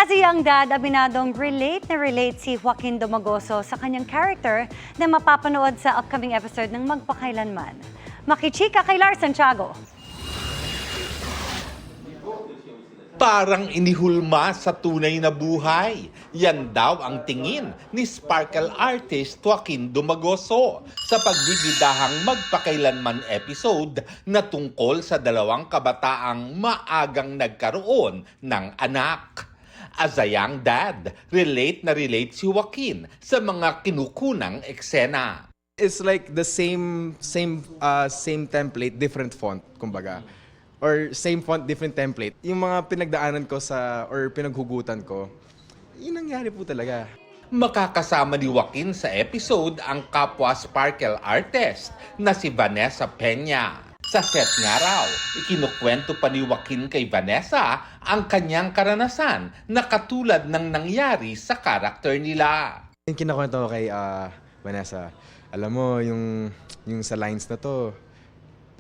As a young dad, abinadong relate na relate si Joaquin Domagoso sa kanyang character na mapapanood sa upcoming episode ng Magpakailanman. Makichika kay Lars Santiago. Parang inihulma sa tunay na buhay. Yan daw ang tingin ni sparkle artist Joaquin Domagoso sa pagbibidahang Magpakailanman episode na tungkol sa dalawang kabataang maagang nagkaroon ng anak. As a young dad, relate na relate si Joaquin sa mga kinukunang eksena. It's like the same template, different font, kumbaga. Or same font, different template. Yung mga pinagdaanan ko or pinaghugutan ko, yun nangyari po talaga. Makakasama ni Joaquin sa episode ang kapwa sparkle artist na si Vanessa Peña. Sa set nga raw, ikinukwento pa ni Joaquin kay Vanessa ang kanyang karanasan na katulad ng nangyari sa karakter nila. Yung kinakwento ko kay Vanessa, alam mo, yung sa lines na to,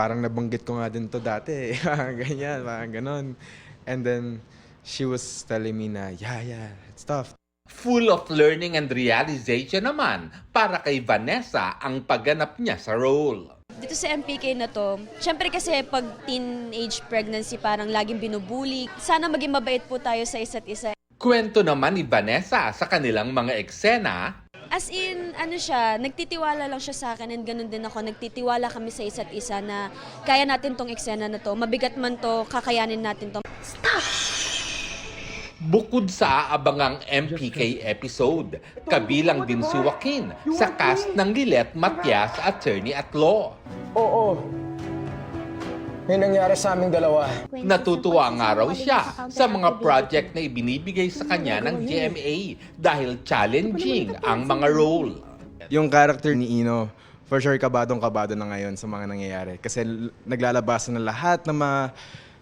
parang nabanggit ko nga din to dati. Ganyan, parang ganon. And then, she was telling me na, yeah, it's tough. Full of learning and realization naman para kay Vanessa ang pagganap niya sa role. Dito sa MPK na to, syempre kasi pag teenage pregnancy parang laging binubuli. Sana maging mabait po tayo sa isa't isa. Kwento naman ni Vanessa sa kanilang mga eksena. As in, nagtitiwala lang siya sa akin and ganun din ako. Nagtitiwala kami sa isa't isa na kaya natin tong eksena na to. Mabigat man to, kakayanin natin to. Bukod sa aabangang MPK episode, kabilang din si Joaquin sa cast ng Lilet Matias Attorney at Law. Oo. May nangyari sa aming dalawa. Natutuwa nga raw siya sa mga project na ibinibigay sa kanya ng GMA dahil challenging ang mga role. Yung character ni Ino, for sure kabadong-kabado na ngayon sa mga nangyayari. Kasi naglalabasan na lahat ng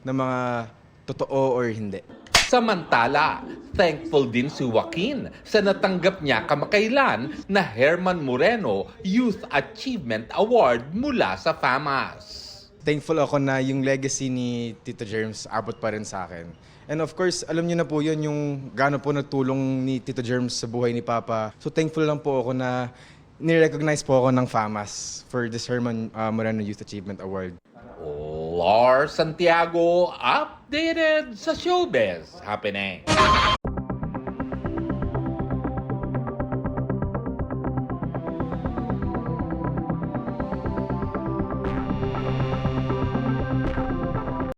mga totoo or hindi. Samantala, thankful din si Joaquin sa natanggap niya kamakailan na Herman Moreno Youth Achievement Award mula sa FAMAS. Thankful ako na yung legacy ni Tito Germs abot pa rin sa akin. And of course, alam niyo na po yun yung gaano po nagtulong ni Tito Germs sa buhay ni Papa. So thankful lang po ako na nirecognize po ako ng FAMAS for this Herman Moreno Youth Achievement Award. Lars Santiago, updated sa showbiz happening.